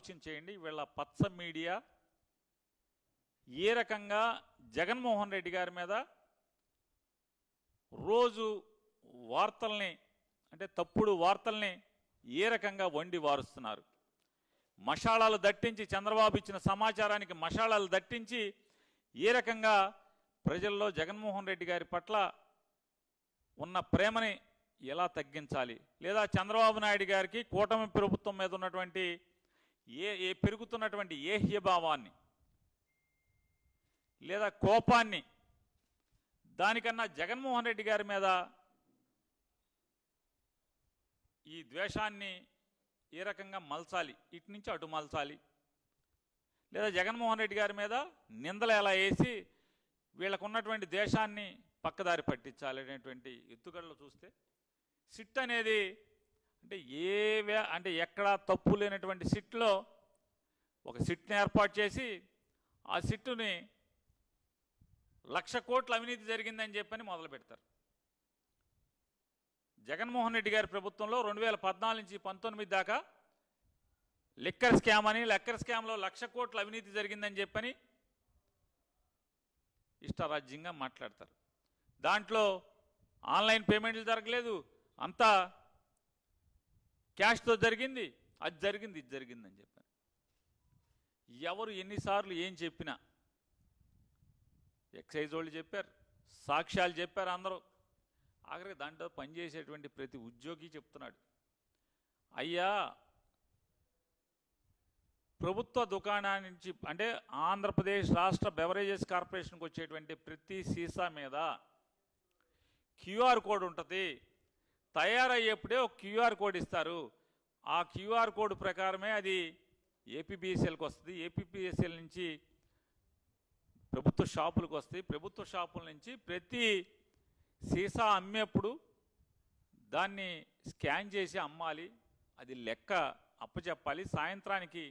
ఆలోచన చేయండి. వీళ్ళ పచ్చ మీడియా ఏ రకంగా జగన్మోహన్ రెడ్డి గారి మీద రోజు వార్తల్ని, అంటే తప్పుడు వార్తల్ని ఏ రకంగా వండి వారుస్తున్నారు. మషాళాలు దట్టించి, చంద్రబాబు ఇచ్చిన సమాచారానికి మషాళాలు దట్టించి ఏ రకంగా ప్రజల్లో జగన్మోహన్ రెడ్డి గారి పట్ల ఉన్న ప్రేమని ఎలా తగ్గించాలి, లేదా చంద్రబాబు నాయుడు గారికి కూటమి ప్రభుత్వం మీద ఉన్నటువంటి పెరుగుతున్నటువంటి ఏహ్యభావాన్ని లేదా కోపాన్ని, దానికన్నా జగన్మోహన్ రెడ్డి గారి మీద ఈ ద్వేషాన్ని ఏ రకంగా మలచాలి, ఇటు నుంచి అటు మలచాలి, లేదా జగన్మోహన్ రెడ్డి గారి మీద నిందలు ఎలా వేసి వీళ్ళకు ఉన్నటువంటి దేశాన్ని పక్కదారి పట్టించాలి అనేటువంటి ఎత్తుగడలు చూస్తే సిట్ అనేది అంటే ఎక్కడా తప్పు లేనటువంటి సిట్లో ఒక సిట్ని ఏర్పాటు చేసి ఆ సిట్టుని 1,00,000 కోట్ల అవినీతి జరిగిందని చెప్పని మొదలు పెడతారు. జగన్మోహన్ రెడ్డి గారి ప్రభుత్వంలో 2014 నుంచి 19 దాకా లిక్కర్ స్కామ్ అని, లిక్కర్ స్కామ్లో 1,00,000 కోట్ల అవినీతి జరిగిందని చెప్పని ఇష్టారాజ్యంగా మాట్లాడతారు. దాంట్లో ఆన్లైన్ పేమెంట్లు జరగలేదు, అంతా క్యాష్తో జరిగింది, అది జరిగింది, ఇది జరిగిందని చెప్పాను. ఎవరు ఎన్నిసార్లు ఏం చెప్పినా ఎక్సైజ్ వాళ్ళు చెప్పారు, సాక్ష్యాలు చెప్పారు అందరూ. ఆఖరికి దాంట్లో పనిచేసేటువంటి ప్రతి ఉద్యోగి చెప్తున్నాడు, అయ్యా ప్రభుత్వ దుకాణాన్ని నుంచి, అంటే ఆంధ్రప్రదేశ్ రాష్ట్ర బెవరేజెస్ కార్పొరేషన్కి వచ్చేటువంటి ప్రతి సీసా మీద క్యూఆర్ కోడ్ ఉంటుంది. తయారయ్యేప్పుడే ఒక క్యూఆర్ కోడ్ ఇస్తారు. ఆ క్యూఆర్ కోడ్ ప్రకారమే అది ఏపీబీఎస్ఎల్కి వస్తుంది. ఏపీబీఎస్ఎల్ నుంచి ప్రభుత్వ షాపులకు వస్తాయి. ప్రభుత్వ షాపుల నుంచి ప్రతి సీసా అమ్మేప్పుడు దాన్ని స్కాన్ చేసి అమ్మాలి, అది లెక్క అప్పచెప్పాలి, సాయంత్రానికి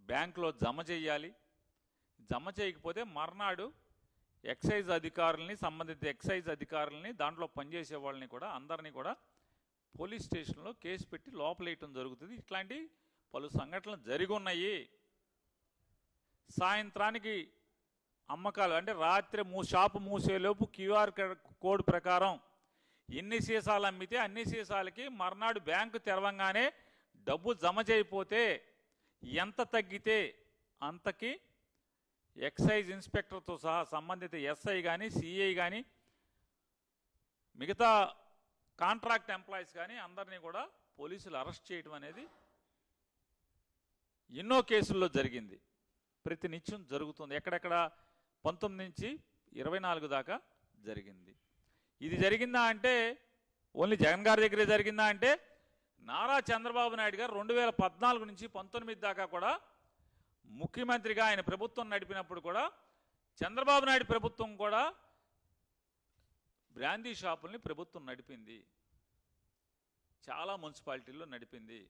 బ్యాంకులో జమ చేయాలి. జమ చేయకపోతే మర్నాడు ఎక్సైజ్ అధికారులని, సంబంధిత ఎక్సైజ్ అధికారులని, దాంట్లో పనిచేసే వాళ్ళని కూడా అందరినీ కూడా పోలీస్ స్టేషన్లో కేసు పెట్టి లోపలేయటం జరుగుతుంది. ఇట్లాంటి పలు సంఘటనలు జరిగి ఉన్నాయి. సాయంత్రానికి అమ్మకాలు, అంటే రాత్రి షాపు మూసేలోపు క్యూఆర్ కోడ్ ప్రకారం ఎన్ని సీసాలు అమ్మితే అన్ని సీసాలకి మర్నాడు బ్యాంకు తెరవంగానే డబ్బు జమ చేయకపోతే ఎంత తగ్గితే అంతకి ఎక్సైజ్ ఇన్స్పెక్టర్తో సహా సంబంధిత ఎస్ఐ కానీ, సిఐ కానీ, మిగతా కాంట్రాక్ట్ ఎంప్లాయీస్ కానీ అందరినీ కూడా పోలీసులు అరెస్ట్ చేయడం అనేది ఎన్నో కేసుల్లో జరిగింది. ప్రతి నిత్యం జరుగుతుంది. ఎక్కడెక్కడ 19 నుంచి 24 దాకా జరిగింది. ఇది జరిగిందా అంటే ఓన్లీ జగన్ గారి దగ్గరే జరిగిందా అంటే నారా చంద్రబాబు నాయుడు గారు 2014 నుంచి 19 దాకా కూడా ముఖ్యమంత్రిగా ఆయన ప్రభుత్వం నడిపినప్పుడు కూడా చంద్రబాబు నాయుడు ప్రభుత్వం కూడా బ్రాందీ షాపుల్ని ప్రభుత్వం నడిపింది. చాలా మున్సిపాలిటీల్లో నడిపింది,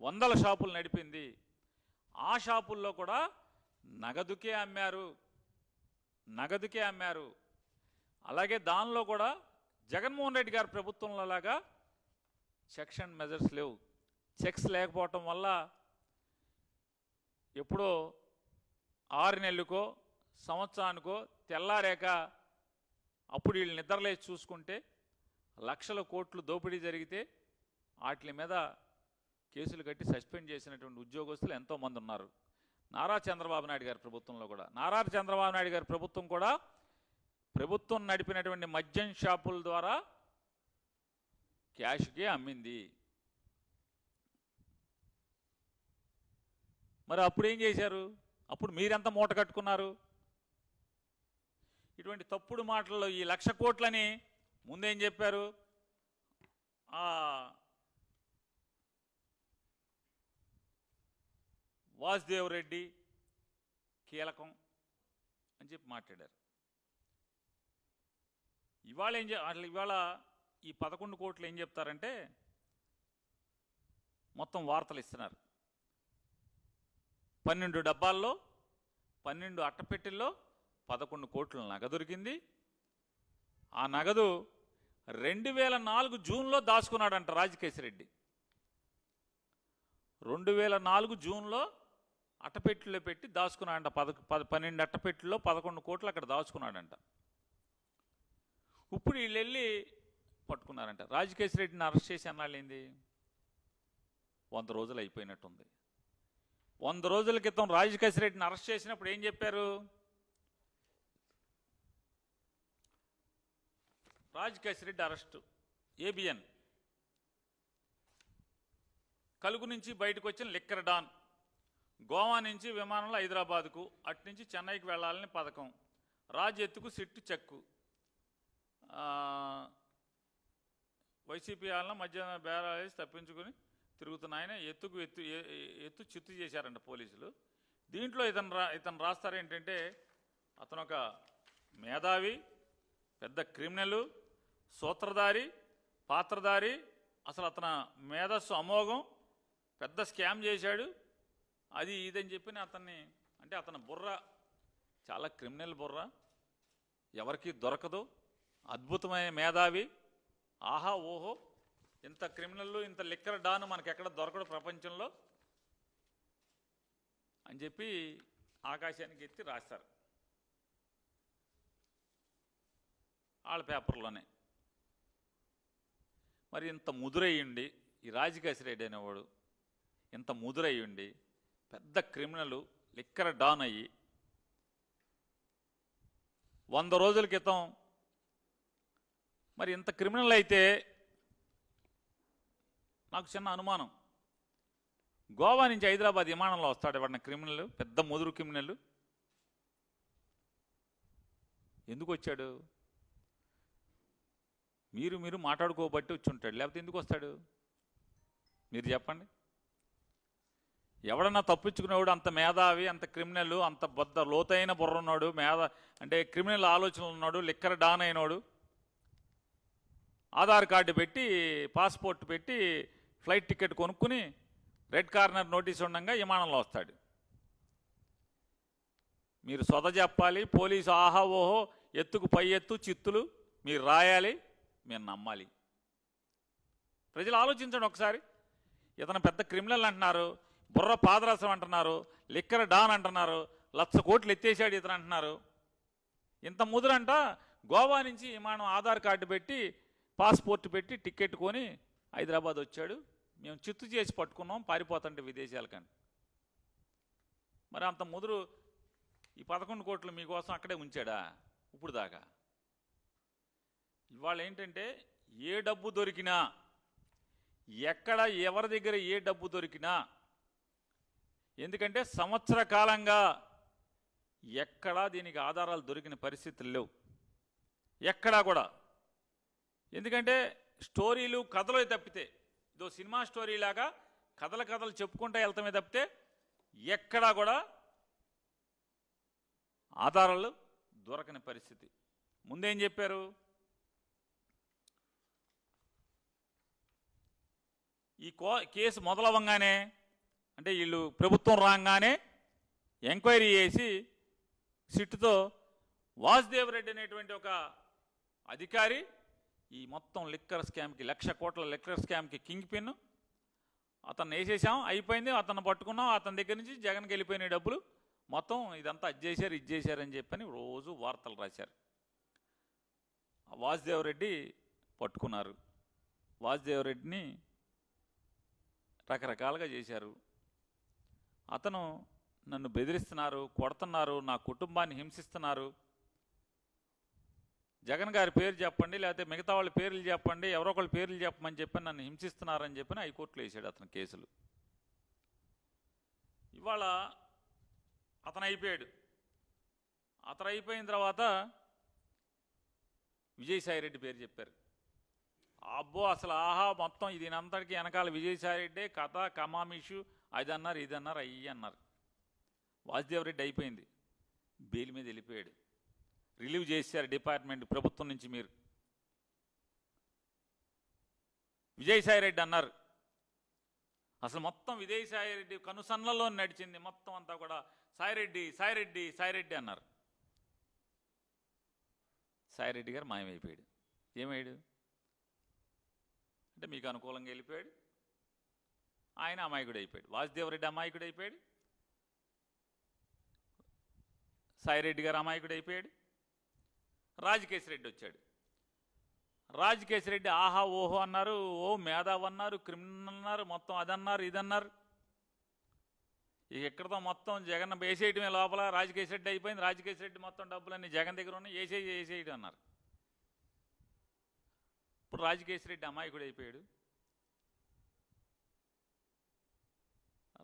100 షాపులు నడిపింది. ఆ షాపుల్లో కూడా నగదుకే అమ్మారు. అలాగే దానిలో కూడా జగన్మోహన్ రెడ్డి గారి ప్రభుత్వంలో లాగా చెక్స్ అండ్ మెజర్స్ లేవు. చెక్స్ లేకపోవటం వల్ల ఎప్పుడో 6 నెలలకో సంవత్సరానికో తెల్లారేక అప్పుడు వీళ్ళు నిద్రలేసి చూసుకుంటే 1,00,000 కోట్లు దోపిడీ జరిగితే వాటి మీద కేసులు కట్టి సస్పెండ్ చేసినటువంటి ఉద్యోగస్తులు ఎంతోమంది ఉన్నారు. నారా చంద్రబాబు నాయుడు గారి ప్రభుత్వంలో కూడా, నారా చంద్రబాబు నాయుడు గారి ప్రభుత్వం కూడా ప్రభుత్వం నడిపినటువంటి మద్యం షాపుల ద్వారా క్యాష్కే అమ్మింది. మరి అప్పుడు ఏం చేశారు? అప్పుడు మీరెంత మూట కట్టుకున్నారు? ఇటువంటి తప్పుడు మాటల్లో ఈ 1,00,000 కోట్లని ముందేం చెప్పారు? వాసుదేవ్ రెడ్డి కీలకం అని చెప్పి మాట్లాడారు. ఇవాళ ఇవాళ ఈ 11 కోట్లు ఏం చెప్తారంటే మొత్తం వార్తలు ఇస్తున్నారు. 12 డబ్బాల్లో 12 అట్టపెట్టెల్లో 11 కోట్ల నగదు దొరికింది. ఆ నగదు 2004 జూన్లో దాచుకున్నాడంట రాజకేశ్ రెడ్డి. 2004 జూన్లో అట్టపెట్టెలో పెట్టి దాచుకున్నాడంట. 12 అట్టపెట్టెల్లో 11 కోట్లు అక్కడ దాచుకున్నాడంట. ఇప్పుడు వీళ్ళు వెళ్ళి పట్టుకున్నారంట. రాజకేశ్ రెడ్డిని అరెస్ట్ చేసి అన్నాళ్ళేంది 100 రోజులు అయిపోయినట్టుంది. 100 రోజుల క్రితం రాజకేశ్ రెడ్డిని అరెస్ట్ చేసినప్పుడు ఏం చెప్పారు? రాజకేశ్ రెడ్డి అరెస్టు, ఏబిఎన్ కలుగు నుంచి బయటకు వచ్చిన లిక్కర్ డాన్, గోవా నుంచి విమానంలో హైదరాబాద్కు, అటు నుంచి చెన్నైకి వెళ్ళాలని పథకం, రాజ్ ఎత్తుకు సిట్టు చెక్కు, వైసీపీ వాళ్ళ మధ్య బేరాలేసి తప్పించుకుని తిరుగుతున్న ఆయన ఎత్తు చిత్తు చేశారంట పోలీసులు. దీంట్లో ఇతను రాస్తారేంటంటే అతను ఒక మేధావి, పెద్ద క్రిమినల్, సూత్రధారి, పాత్రధారి, అసలు అతను మేధస్సు అమోఘం, పెద్ద స్కామ్ చేశాడు, అది ఇదని చెప్పి అతన్ని, అంటే అతని బుర్ర చాలా క్రిమినల్ బుర్ర, ఎవరికి దొరకదు, అద్భుతమైన మేధావి, ఆహా ఓహో, ఇంత క్రిమినల్ ఇంత లిక్కర్ డాన్ మనకెక్కడ దొరకడు ప్రపంచంలో అని చెప్పి ఆకాశానికి ఎత్తి రాస్తారు వాళ్ళ పేపర్లోనే. మరి ఇంత ముదురయ్యుండి ఈ రాజకేశ్ రెడ్డి అనేవాడు ఇంత ముదురయ్యుండి పెద్ద క్రిమినల్ లిక్కర్ డాన్ అయ్యి 100 రోజుల క్రితం మరి ఇంత క్రిమినల్ అయితే నాకు చిన్న అనుమానం, గోవా నుంచి హైదరాబాద్ విమానంలో వస్తాడు ఎవడన్నా క్రిమినల్, పెద్ద ముదురు క్రిమినల్, ఎందుకు వచ్చాడు? మీరు మాట్లాడుకోబట్టి వచ్చి ఉంటాడు, లేకపోతే ఎందుకు వస్తాడు మీరు చెప్పండి. ఎవడన్నా తప్పించుకునేవాడు అంత మేధావి, అంత క్రిమినల్, అంత బద్ద లోతైన బుర్ర ఉన్నాడు, అంటే క్రిమినల్ ఆలోచనలు ఉన్నాడు, లిక్కర్ డాన్ అయినాడు, ఆధార్ కార్డు పెట్టి పాస్పోర్ట్ పెట్టి ఫ్లైట్ టికెట్ కొనుక్కుని రెడ్ కార్నర్ నోటీస్ ఉండగా విమానంలో వస్తాడు. మీరు సొద చెప్పాలి, పోలీసు ఆహా ఓహో ఎత్తుకు పై ఎత్తు చిత్తులు మీరు రాయాలి, మీరు నమ్మాలి. ప్రజలు ఆలోచించండి ఒకసారి. ఇతను పెద్ద క్రిమినల్ అంటున్నారు, బుర్ర పాదరసం అంటున్నారు, లిక్కర్ డాన్ అంటున్నారు, 1,00,000 కోట్లు ఎత్తేసాడు ఇతను అంటున్నారు. ఇంత ముదురంట గోవా నుంచి విమానం ఆధార్ కార్డు పెట్టి పాస్పోర్ట్ పెట్టి టికెట్ కొని హైదరాబాద్ వచ్చాడు, మేము చిత్తు చేసి పట్టుకున్నాం పారిపోతుంటే విదేశాలకని. మరి అంత ముదురు ఈ 11 కోట్లు మీకోసం అక్కడే ఉంచాడా ఇప్పుడు దాకా? ఇవాళ ఏంటంటే ఏ డబ్బు దొరికినా, ఎక్కడ ఎవరి దగ్గర ఏ డబ్బు దొరికినా, ఎందుకంటే సంవత్సర కాలంగా ఎక్కడా దీనికి ఆధారాలు దొరికిన పరిస్థితులు లేవు ఎక్కడా కూడా. ఎందుకంటే స్టోరీలు కథలు తప్పితే, ఇదో సినిమా స్టోరీ లాగా కథలు చెప్పుకుంటూ వెళ్తామే తప్పితే ఎక్కడా కూడా ఆధారాలు దొరకని పరిస్థితి. ముందేం చెప్పారు? ఈ కేసు మొదలవ్వగానే, అంటే వీళ్ళు ప్రభుత్వం రాగానే ఎంక్వైరీ చేసి సిట్టుతో వాసుదేవ్ రెడ్డి అనేటువంటి ఒక అధికారి ఈ మొత్తం లిక్కర్ స్కామ్కి 1,00,000 కోట్ల లిక్కర్ స్కామ్కి కింగ్ పిన్, అతన్ని వేసేసాం, అయిపోయింది, అతన్ని పట్టుకున్నాం, అతని దగ్గర నుంచి జగన్కి వెళ్ళిపోయిన డబ్బులు మొత్తం ఇదంతా ఇది చేశారని చెప్పని రోజు వార్తలు రాశారు. వాసుదేవ్ రెడ్డి పట్టుకున్నారు, వాసుదేవ్ రెడ్డిని రకరకాలుగా చేశారు. అతను నన్ను బెదిరిస్తున్నారు, కొడుతున్నారు, నా కుటుంబాన్ని హింసిస్తున్నారు, జగన్ గారి పేరు చెప్పండి, లేకపోతే మిగతా వాళ్ళ పేర్లు చెప్పండి, ఎవరో ఒకళ్ళ పేర్లు చెప్పమని చెప్పి నన్ను హింసిస్తున్నారని చెప్పి హైకోర్టులో వేసాడు అతను కేసులు. ఇవాళ అతను అయిపోయాడు. అతను అయిపోయిన తర్వాత విజయసాయిరెడ్డి పేరు చెప్పారు. అబ్బో అసలు ఆహా మొత్తం దీనంతటికి వెనకాల విజయసాయిరెడ్డే కథ, కమామిషు, అది అన్నారు, ఇది అన్నారు, అయ్యి అన్నారు. వాసుదేవ్ రెడ్డి అయిపోయింది, బెయిల్ మీద వెళ్ళిపోయాడు, రిలీవ్ చేశారు డిపార్ట్మెంట్ ప్రభుత్వం నుంచి. మీరు విజయసాయిరెడ్డి అన్నారు, అసలు మొత్తం విజయసాయిరెడ్డి కనుసన్నల్లో నడిచింది మొత్తం అంతా కూడా సాయిరెడ్డి సాయిరెడ్డి సాయిరెడ్డి అన్నారు. సాయిరెడ్డి గారు మాయమైపోయాడు. ఏమయ్యాడు అంటే మీకు అనుకూలంగా వెళ్ళిపోయాడు, ఆయన అమాయకుడు అయిపోయాడు. వాసుదేవరెడ్డి అమాయకుడు అయిపోయాడు, సాయిరెడ్డి గారు అమాయకుడు అయిపోయాడు. రాజకేశ్రెడ్డి వచ్చాడు. రాజకేశ్రెడ్డి ఆహా ఓహో అన్నారు, ఓ మేధావి అన్నారు, క్రిమినల్ అన్నారు, మొత్తం అదన్నారు ఇదన్నారు. ఇక ఎక్కడితో మొత్తం జగన్ వేసేయటమే లోపల. రాజకేశ్రెడ్డి అయిపోయింది. రాజకేశ్రెడ్డి మొత్తం డబ్బులన్నీ జగన్ దగ్గర ఉన్నాయి, వేసేయడం అన్నారు. ఇప్పుడు రాజకేశ్రెడ్డి అమాయకుడు అయిపోయాడు.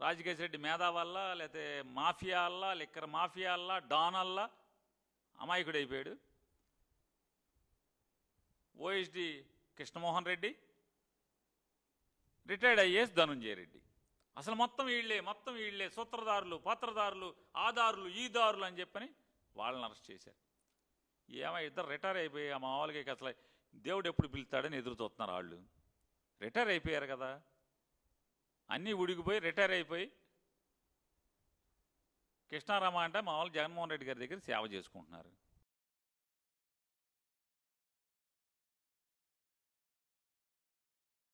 రాజకేశ్రెడ్డి మేధా వల్ల, లేకపోతే మాఫియా వల్ల, లిక్కర్ మాఫియా వల్ల, డాన్ వల్ల అమాయకుడు అయిపోయాడు. OSD Krishnamohan Reddy, retired IAS Dhanunjaya Reddy. అసలు మొత్తం వీళ్ళే సూత్రధారులు, పాత్రధారులు, ఆధారులు, ఈ దారులు అని చెప్పని వాళ్ళని అరెస్ట్ చేశారు. ఏమో ఇద్దరు రిటైర్ అయిపోయి ఆ మామూలుగా అసలు దేవుడు ఎప్పుడు పిలుస్తాడని ఎదురు చూస్తున్నారు వాళ్ళు. రిటైర్ అయిపోయారు కదా, అన్నీ ఉడికిపోయి రిటైర్ అయిపోయి కృష్ణారామ అంటే మామూలు జగన్మోహన్ రెడ్డి గారి దగ్గర సేవ చేసుకుంటున్నారు.